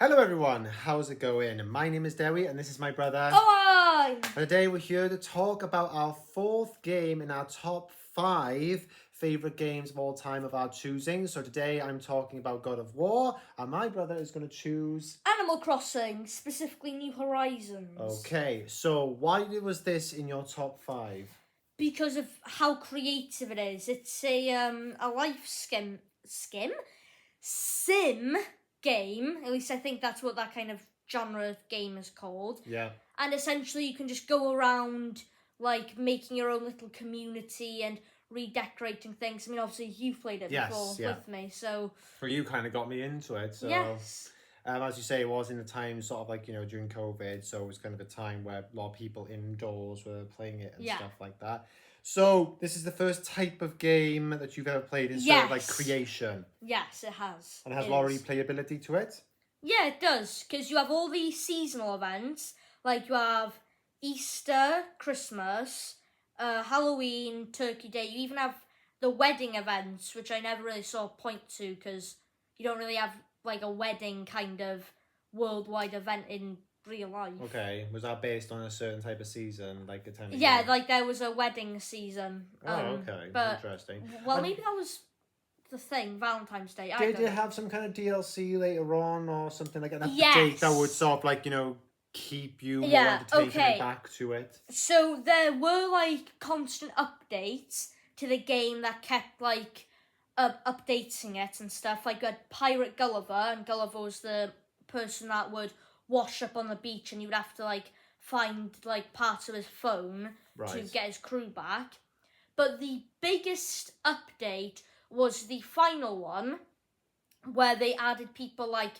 Hello everyone, how's it going? My name is Dewi and this is my brother. Oh, And today we're here to talk about our fourth game in our top 5 favourite games of all time of our choosing. So today I'm talking about God of War and my brother is going to choose... Animal Crossing, specifically New Horizons. Okay, so why was this in your top 5? Because of how creative it is. It's a life sim game. At least I think that's what that kind of genre of game is called. Yeah. And essentially you can just go around like making your own little community and redecorating things. I mean, obviously you've played it before with me, so... Well, you kind of got me into it, so... Yes. As you say, it was in the time sort of like, during COVID, so it was kind of a time where a lot of people indoors were playing it and stuff like that. So, this is the first type of game that you've ever played in sort of like creation. Yes, it has. And it has a lot of replayability to it? Yeah, it does, because you have all these seasonal events, like you have Easter, Christmas, Halloween, Turkey Day. You even have the wedding events, which I never really saw a point to, because you don't really have like a wedding kind of worldwide event in real life. Okay, was that based on a certain type of season, like the time of Yeah, year? like there was a wedding season. Okay, but, interesting. Well, maybe that was the thing, Valentine's Day. Did it have some kind of DLC later on or something like that? Yes. That would sort of like, keep you more entertained coming back to it? So there were like constant updates to the game that kept like updating it and stuff. Like you had Pirate Gulliver, and Gulliver was the person that would wash up on the beach, and you would have to like find like parts of his phone to get his crew back. But the biggest update was the final one, where they added people like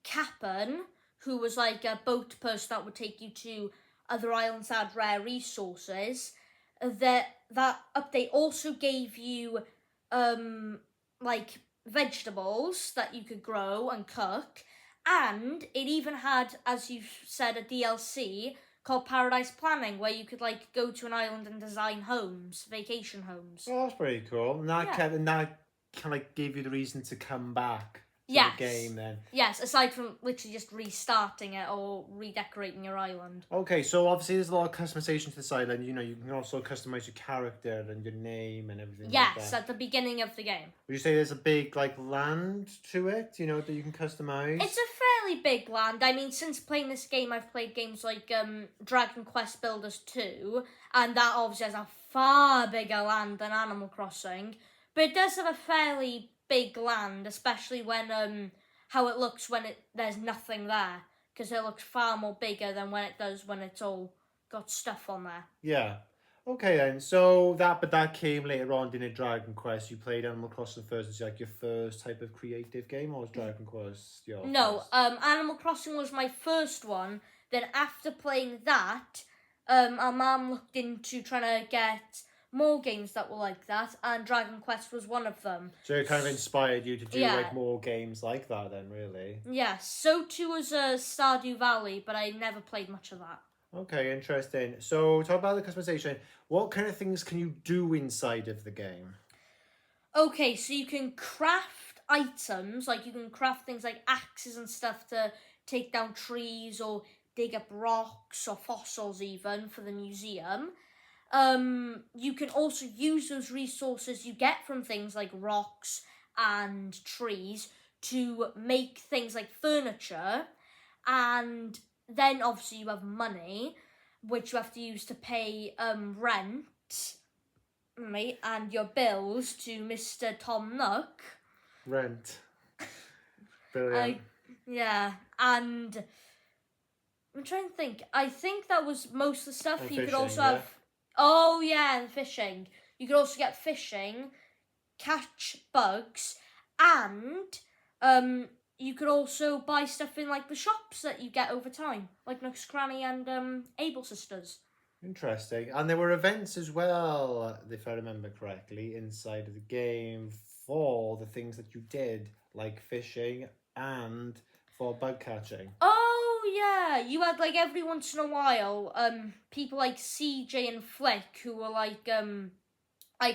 Cap'n, who was like a boat person that would take you to other islands that had rare resources. That update also gave you like vegetables that you could grow and cook, and it even had, as you said, a DLC called Paradise Planning, where you could like go to an island and design homes, vacation homes. Oh, that's pretty cool. And that kind of gave you the reason to come back to the game then. Yes, aside from literally just restarting it or redecorating your island. Okay, so obviously there's a lot of customization to this island. You can also customize your character and your name and everything like that. Yes, at the beginning of the game. Would you say there's a big like land to it, that you can customize? It's a fairly big land. I mean, since playing this game, I've played games like Dragon Quest Builders 2, and that obviously has a far bigger land than Animal Crossing. But it does have a fairly big land, especially when how it looks when there's nothing there, because it looks far more bigger than when it does when it's all got stuff on there. Yeah. Okay then. So that came later on, didn't it? Dragon Quest. You played Animal Crossing first. It's like your first type of creative game, or was Dragon Quest your No, first? Animal Crossing was my first one. Then after playing that, our mum looked into trying to get more games that were like that, and Dragon Quest was one of them. So it kind of inspired you to do like more games like that then, really? Yes, so too was Stardew Valley, but I never played much of that. Okay, interesting. So talk about the customization. What kind of things can you do inside of the game? Okay, so you can craft items, like you can craft things like axes and stuff to take down trees or dig up rocks or fossils even for the museum. You can also use those resources you get from things like rocks and trees to make things like furniture, and then obviously you have money, which you have to use to pay rent, right, and your bills to Mr. Tom Nook. Rent. Brilliant. And I'm trying to think. I think that was most of the stuff. And you fishing, could also have... Oh, yeah, and fishing. You could also get fishing, catch bugs, and you could also buy stuff in like the shops that you get over time, like Nook's Cranny and Able Sisters. Interesting. And there were events as well, if I remember correctly, inside of the game for the things that you did, like fishing and for bug catching. Oh, yeah. You had, like, every once in a while, people like CJ and Flick, who were like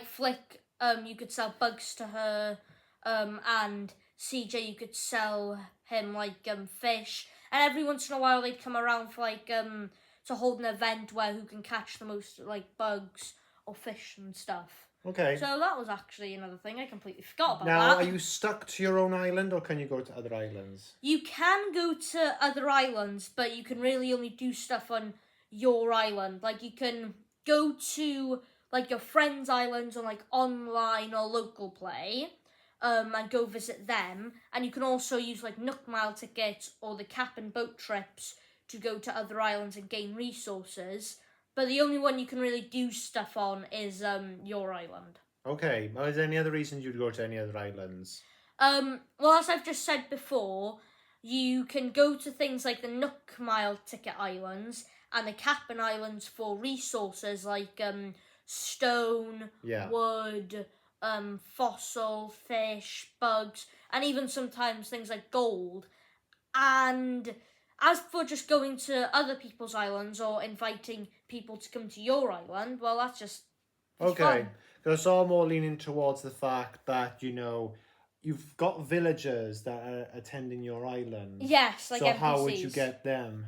Flick, you could sell bugs to her, and CJ, you could sell him like fish, and every once in a while they'd come around for like to hold an event where who can catch the most like bugs or fish and stuff. Okay. So that was actually another thing. I completely forgot about Now, that. are you stuck to your own island, or can you go to other islands? You can go to other islands, but you can really only do stuff on your island. Like, you can go to, like, your friends' islands on, like, online or local play, and go visit them. And you can also use, like, Nook Mile tickets or the cap and boat trips to go to other islands and gain resources. But the only one you can really do stuff on is your island. Okay. Well, is there any other reasons you'd go to any other islands? Well, as I've just said before, you can go to things like the Nook Mile ticket islands and the Cap'n Islands for resources like stone, wood, fossil, fish, bugs, and even sometimes things like gold. And as for just going to other people's islands or inviting people to come to your island, well, that's just fun. Because I'm more leaning towards the fact that, you know, you've got villagers that are attending your island. Yes, like so NPCs. How would you get them?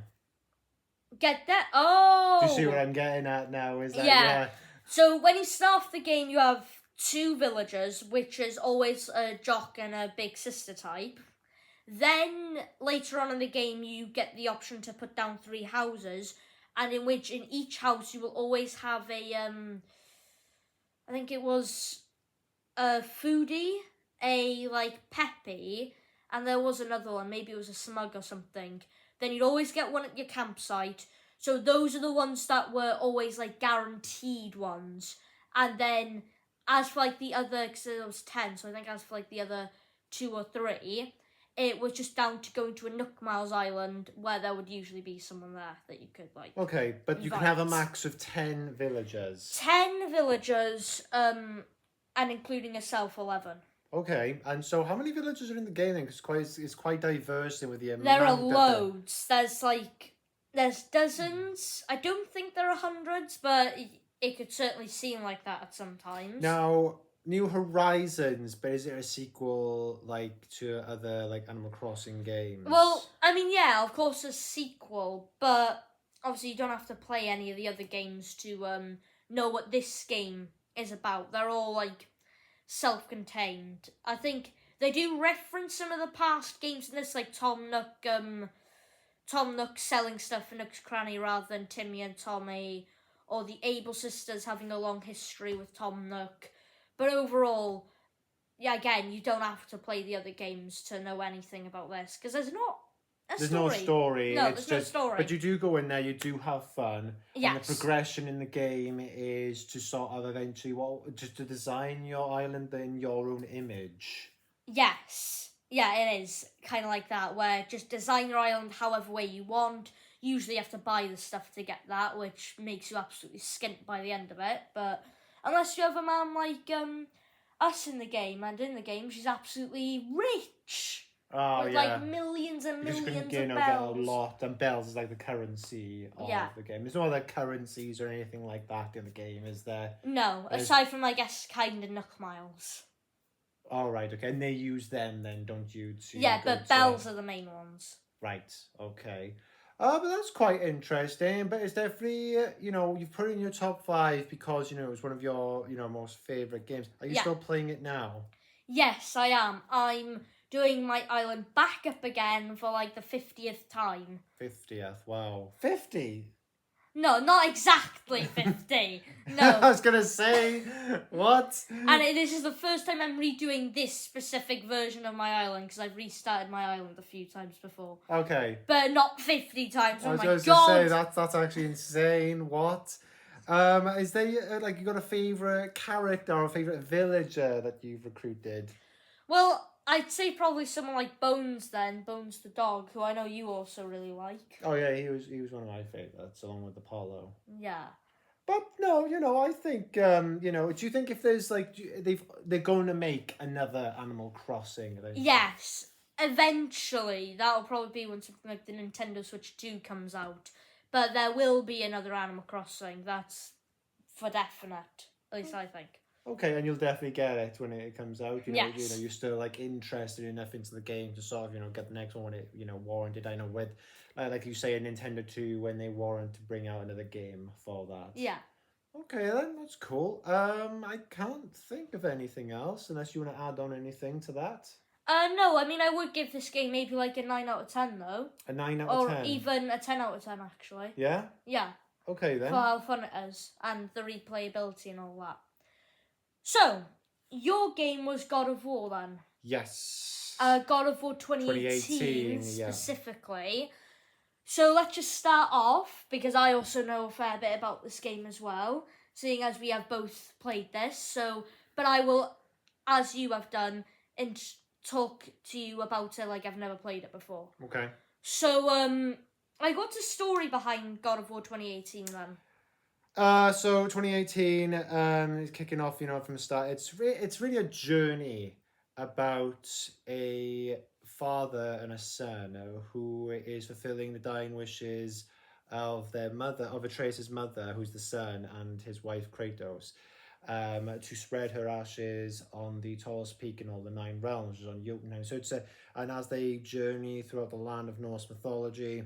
Get that? Oh! Do you see what I'm getting at now? Is that yeah. So when you start off the game, you have 2 villagers, which is always a jock and a big sister type. Then later on in the game, you get the option to put down 3 houses, and in each house you will always have a I think it was a foodie, a like peppy, and there was another one. Maybe it was a smug or something. Then you'd always get one at your campsite. So those are the ones that were always like guaranteed ones. And then as for like the other, because there was 10, so I think as for like the other 2 or 3, it was just down to going to a Nook Miles island where there would usually be someone there that you could like. Okay, but invite. You can have a max of 10 villagers. 10 villagers, and including yourself, 11. Okay, and so how many villagers are in the game then? Because it's quite diverse with the amount. There are loads. There's dozens. I don't think there are hundreds, but it could certainly seem like that at some times. Now, New Horizons, but is it a sequel like to other like Animal Crossing games? Well, I mean, yeah, of course a sequel, but obviously you don't have to play any of the other games to know what this game is about. They're all like self-contained. I think they do reference some of the past games in this, like Tom Nook selling stuff in Nook's Cranny rather than Timmy and Tommy, or the Able sisters having a long history with Tom Nook. But overall, yeah, again, you don't have to play the other games to know anything about this, because there's not a story. No story. No, there's no story. But you do go in there, you do have fun. Yes. And the progression in the game is to sort of eventually, just to design your island in your own image. Yes. Yeah, it is kind of like that, where just design your island however way you want. Usually you have to buy the stuff to get that, which makes you absolutely skint by the end of it. But unless you have a man like us in the game, and in the game she's absolutely rich. Oh, with like millions and millions of bells. Get a lot, and bells is like the currency of the game. There's no other currencies or anything like that in the game, is there? No, aside from, I guess, kind of Nook Miles. All right, okay, and they use them then, don't you? Yeah, but bells are the main ones. Right, okay. But that's quite interesting. But it's definitely, you've put it in your top 5 because, it was one of your, most favourite games. Are you still playing it now? Yes, I am. I'm doing my island back up again for like the 50th time. 50th, wow. 50? No, not exactly 50. No. I was going to say, what? And this is the first time I'm redoing this specific version of my island, because I've restarted my island a few times before. Okay. But not 50 times, oh my God. I was going to say, that's actually insane, what? Is there, you got a favourite character or a favourite villager that you've recruited? Well, I'd say probably someone like Bones then, Bones the dog, who I know you also really like. Oh yeah, he was one of my favourites, along with Apollo. Yeah. But no, I think, do you think if there's they're going to make another Animal Crossing? Yes, eventually. That'll probably be when something like the Nintendo Switch 2 comes out. But there will be another Animal Crossing, that's for definite, at least I think. Okay, and you'll definitely get it when it comes out. Yes. You're still like interested enough into the game to sort of get the next one when it warranted. I know with like you say, a Nintendo 2 when they warrant to bring out another game for that. Yeah. Okay, then that's cool. I can't think of anything else unless you want to add on anything to that. No, I mean I would give this game maybe like a 9 out of 10 though. A 9 out of 10? Or even a 10 out of 10 actually. Yeah? Yeah. Okay then. For how fun it is and the replayability and all that. So, your game was God of War then? Yes. God of War 2018 yeah. specifically. So let's just start off, because I also know a fair bit about this game as well, seeing as we have both played this. So, but I will, as you have done, talk to you about it like I've never played it before. Okay. So, like, what's the story behind God of War 2018 then? So 2018 is kicking off, from the start. It's really a journey about a father and a son who is fulfilling the dying wishes of their mother, of Atreus' mother, who's the son, and his wife Kratos, to spread her ashes on the tallest peak in all the 9 realms, which is on Jotunheim. So and as they journey throughout the land of Norse mythology,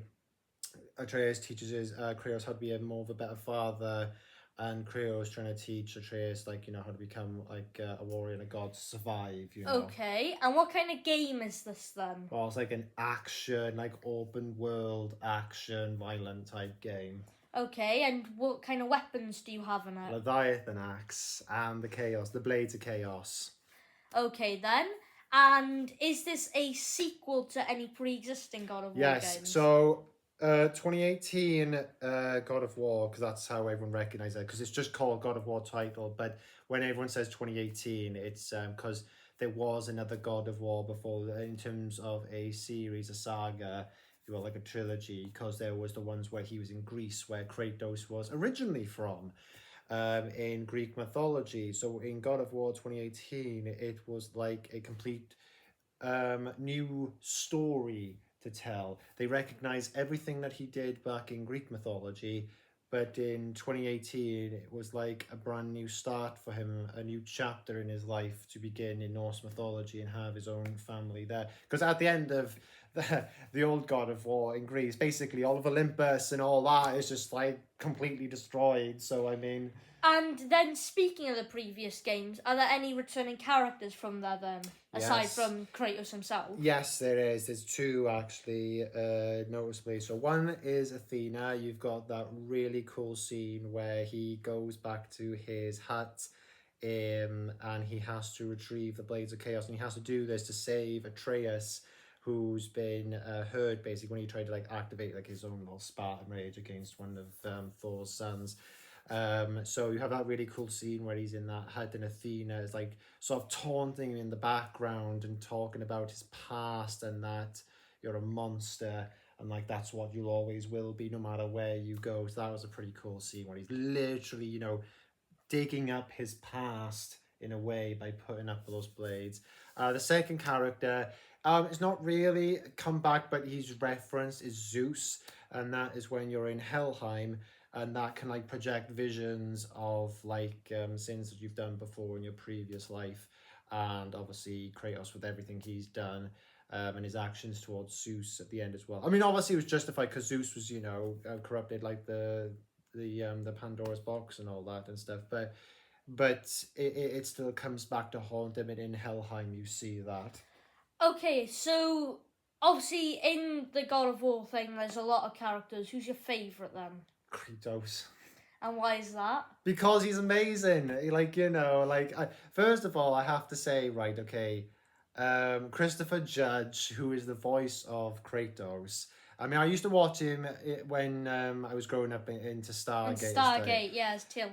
Atreus teaches Kratos how to be more of a better father, and Kratos trying to teach Atreus how to become like a warrior and a god to survive. Okay, and what kind of game is this then? Well, it's like an action, like open world action, violent type game. Okay, and what kind of weapons do you have in it? Leviathan axe and the blades of chaos. Okay then. And is this a sequel to any pre-existing God of War games? Yes, so 2018 God of War, because that's how everyone recognizes it, because it's just called God of War title, but when everyone says 2018, it's because there was another God of War before, in terms of a series, a saga, like a trilogy, because there was the ones where he was in Greece, where Kratos was originally from, in Greek mythology. So in God of War 2018, it was like a complete new story to tell. They recognize everything that he did back in Greek mythology, but in 2018 it was like a brand new start for him, a new chapter in his life to begin in Norse mythology and have his own family there. Because at the end of the old God of War in Greece, basically all of Olympus and all that is just like completely destroyed. So I mean, and then speaking of the previous games, are there any returning characters from there then, aside from Kratos himself? Yes, there is. There's 2 actually, noticeably. So one is Athena. You've got that really cool scene where he goes back to his hut, and he has to retrieve the Blades of Chaos, and he has to do this to save Atreus, who's been hurt basically when he tried to like activate like his own little Spartan rage against one of Thor's sons. So you have that really cool scene where he's in that hut, and Athena is like sort of taunting him in the background and talking about his past and that you're a monster and like that's what you always will be no matter where you go. So that was a pretty cool scene where he's literally digging up his past in a way by putting up those blades. The second character it's not really come back, but he's referenced, is Zeus, and that is when you're in Helheim, and that can like project visions of like sins that you've done before in your previous life, and obviously Kratos with everything he's done, and his actions towards Zeus at the end as well. I mean, obviously it was justified because Zeus was corrupted like the Pandora's box and all that and stuff, but it still comes back to haunt him, and in Helheim you see that. Okay, so obviously in the God of War thing, there's a lot of characters. Who's your favourite then? Kratos. And why is that? Because he's amazing. First of all, I have to say, right, okay, Christopher Judge, who is the voice of Kratos. I mean, I used to watch him when I was growing up into Stargate. Stargate, yeah, it's Tilk.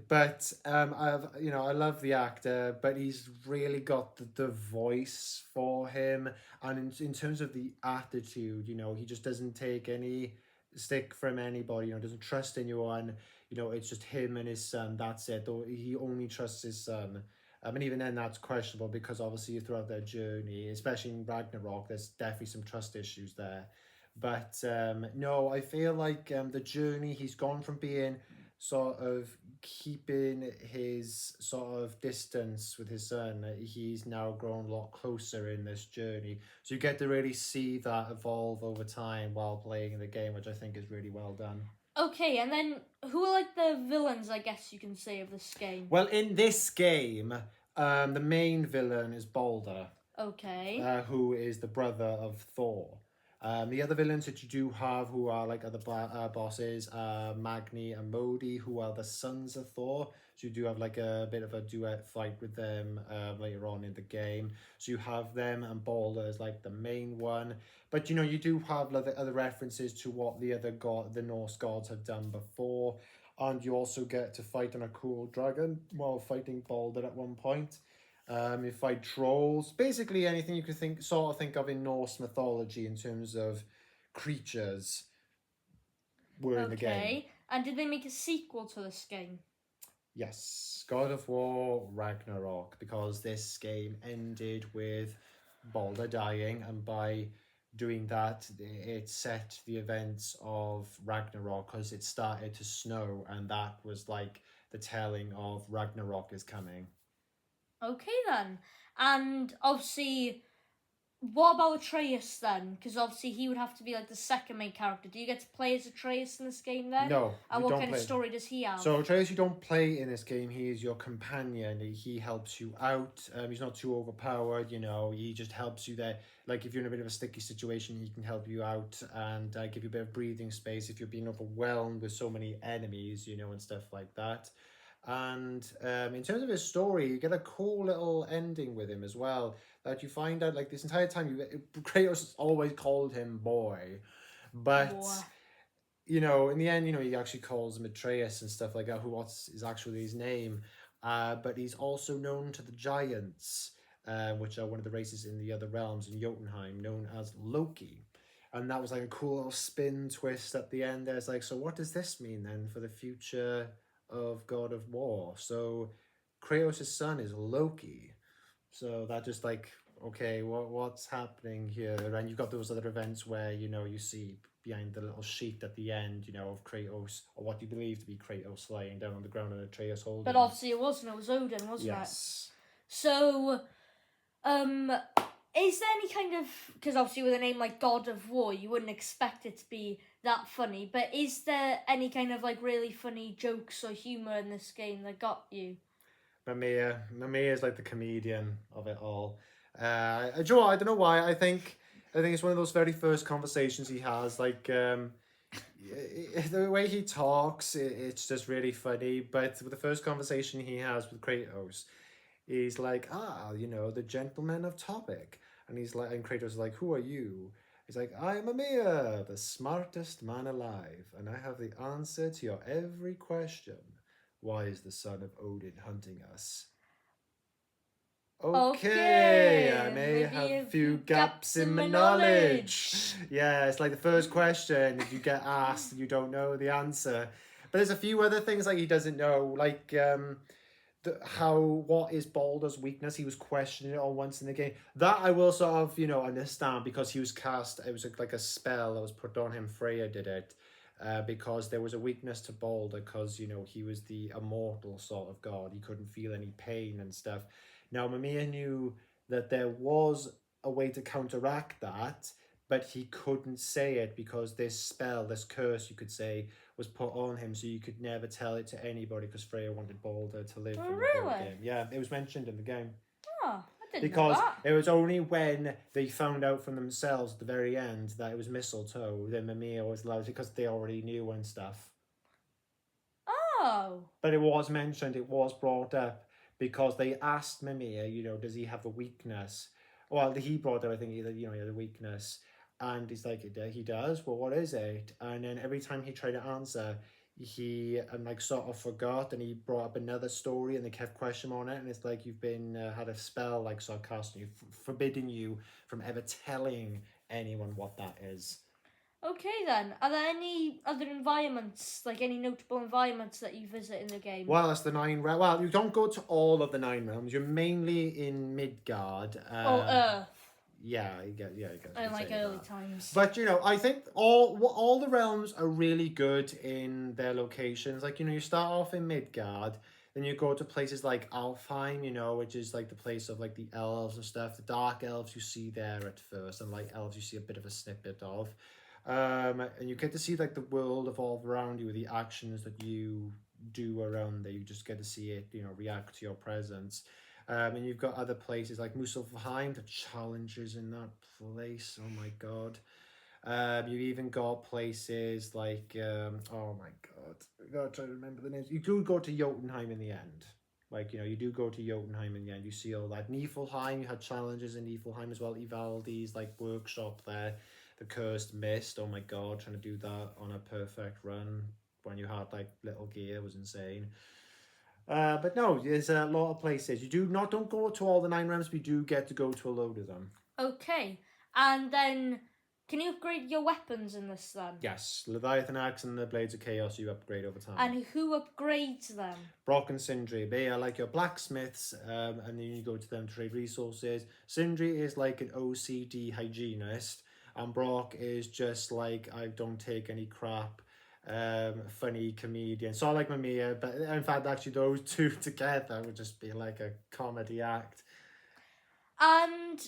But I love the actor, but he's really got the voice for him, and in terms of the attitude, he just doesn't take any stick from anybody. Doesn't trust anyone. It's just him and his son. That's it. Though he only trusts his son. And even then, that's questionable because obviously throughout their journey, especially in Ragnarok, there's definitely some trust issues there. But no, I feel like the journey, he's gone from being sort of keeping his sort of distance with his son, he's now grown a lot closer in this journey. So you get to really see that evolve over time while playing the game, which I think is really well done. Okay, and then who are like the villains, I guess you can say, of this game? Well, in this game, the main villain is Balder. Okay. Who is the brother of Thor. The other villains that you do have who are like other bosses are Magni and Modi, who are the sons of Thor. So you do have like a bit of a duet fight with them later on in the game. So you have them and Balder as like the main one. But you know, you do have like, other references to what the other the Norse gods have done before. And you also get to fight on a cool dragon while fighting Balder at one point. You fight trolls, basically anything you could think of in Norse mythology in terms of creatures were in the game. Okay, and did they make a sequel to this game? Yes, God of War Ragnarok, because this game ended with Balder dying, and by doing that, it set the events of Ragnarok because it started to snow, and that was like the telling of Ragnarok is coming. Okay then. And obviously, what about Atreus then? Because obviously he would have to be like the second main character. Do you get to play as Atreus in this game then? No. And what kind of story does he have? So Atreus, you don't play in this game. He is your companion. He helps you out. He's not too overpowered, you know. He just helps you there. Like if you're in a bit of a sticky situation, he can help you out and give you a bit of breathing space if you're being overwhelmed with so many enemies, you know, and stuff like that. And in terms of his story, you get a cool little ending with him as well. That you find out like this entire time, Kratos always called him boy, but you know, in the end, you know, he actually calls him Atreus and stuff like that. Is actually his name? But he's also known to the giants, which are one of the races in the other realms in Jotunheim, known as Loki. And that was like a cool little spin twist at the end. There's like, so what does this mean then for the future of God of War? So Kratos' son is Loki. So that just like, okay, what's happening here? And you've got those other events where, you know, you see behind the little sheet at the end, you know, of Kratos, or what you believe to be Kratos lying down on the ground and Atreus holding. But obviously it wasn't. It was Odin, wasn't it? Yes. So, is there any kind of, because obviously with a name like God of War, you wouldn't expect it to be that funny, but is there any kind of like really funny jokes or humour in this game that got you? Mamiya is like the comedian of it all. Joe, I don't know why. I think it's one of those very first conversations he has. Like the way he talks, it's just really funny. But with the first conversation he has with Kratos, he's like, you know, the gentleman of topic. And he's like, and Kratos is like, who are you? He's like, I'm Mamiya, the smartest man alive, and I have the answer to your every question. Why is the son of Odin hunting us? Okay, I may have a few gaps in my knowledge. Yeah, it's like the first question, if you get asked and you don't know the answer. But there's a few other things like he doesn't know, like what is Balder's weakness? He was questioning it all once in the game. That I will sort of, you know, understand because he was cast, it was like a spell that was put on him. Freya did it. Because there was a weakness to Balder because, you know, he was the immortal sort of god. He couldn't feel any pain and stuff. Now, Mamiya knew that there was a way to counteract that, but he couldn't say it because this spell, this curse, you could say, was put on him, so you could never tell it to anybody because Freya wanted Balder to live in the game. Yeah, it was mentioned in the game. Oh, I didn't because know that. It was only when they found out from themselves at the very end that it was mistletoe that Mamiya was allowed, because they already knew and stuff. Oh. But it was mentioned, it was brought up, because they asked Mamiya, you know, does he have a weakness? Well, he brought up, I think, you know, he had a weakness. And he's like, he does? Well, what is it? And then every time he tried to answer, he like sort of forgot, and he brought up another story, and they kept questioning on it, and it's like you've been had a spell like sort of cast on you, forbidding you from ever telling anyone what that is. Okay then, are there any other environments, like any notable environments that you visit in the game? Well, it's the 9 realms. Well, you don't go to all of the 9 realms. You're mainly in Midgard. Earth. Yeah, you get in like early that. times. But you know, I think all the realms are really good in their locations. Like, you know, you start off in Midgard, then you go to places like Alfheim, you know, which is like the place of like the elves and stuff. The dark elves you see there at first, and like elves you see a bit of a snippet of. And you get to see like the world evolve around you, the actions that you do around there. You just get to see it, you know, react to your presence. And you've got other places like Muspelheim, the challenges in that place. Oh my god. You've even got places like oh my god, I gotta try to remember the names. You do go to Jotunheim in the end. Like, you know, you do go to Jotunheim in the end. You see all that. Niflheim, you had challenges in Niflheim as well. Ivaldi's like workshop there. The Cursed Mist. Oh my god, trying to do that on a perfect run when you had like little gear was insane. But no, there's a lot of places. You don't go to all the 9 realms, but you do get to go to a load of them. Okay, and then can you upgrade your weapons in this then? Yes, Leviathan Axe and the Blades of Chaos you upgrade over time. And who upgrades them? Brock and Sindri, they are like your blacksmiths, and then you go to them to trade resources. Sindri is like an OCD hygienist, and Brock is just like, I don't take any crap, funny comedian. So I like Mamiya, but in fact, actually, those two together would just be like a comedy act. And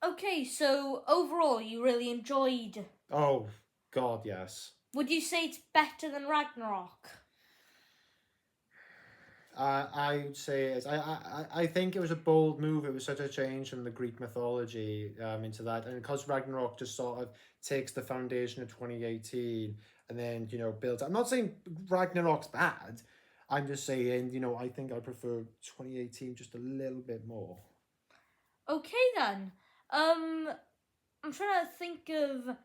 okay, so overall, you really enjoyed. Oh God, yes. Would you say it's better than Ragnarok? I would say it is. I think it was a bold move. It was such a change from the Greek mythology into that, and because Ragnarok just sort of takes the foundation of 2018 and then, you know, builds. I'm not saying Ragnarok's bad. I'm just saying, you know, I think I prefer 2018 just a little bit more. Okay then. I'm trying to think of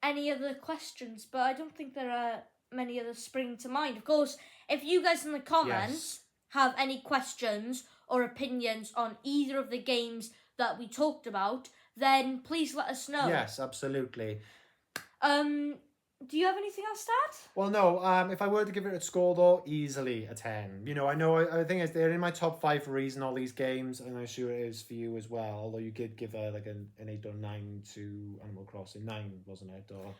any other questions, but I don't think there are many others spring to mind. Of course, if you guys in the comments have any questions or opinions on either of the games that we talked about, then please let us know. Yes, absolutely. Do you have anything else to add? Well, no. If I were to give it a score, though, easily a 10. You know, I think they're in my top 5 for a reason, all these games, and I'm sure it is for you as well. Although you did give like an 8 or 9 to Animal Crossing. 9, wasn't it? Or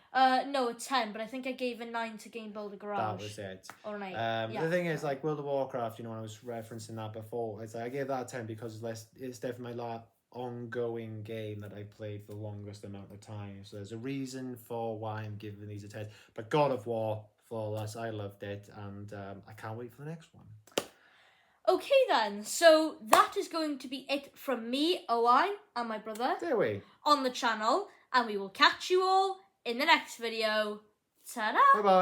No, a 10, but I think I gave a 9 to Game Builder Garage. that was it. Or an 8. Yeah. The thing is, like World of Warcraft, you know, when I was referencing that before, it's like I gave that a 10 because it's definitely my ongoing game that I played for the longest amount of time. So there's a reason for why I'm giving these a 10. But God of War, flawless. I loved it, and I can't wait for the next one. Okay then, so that is going to be it from me, OI, and my brother on the channel, and we will catch you all in the next video. Ta-da! Bye-bye.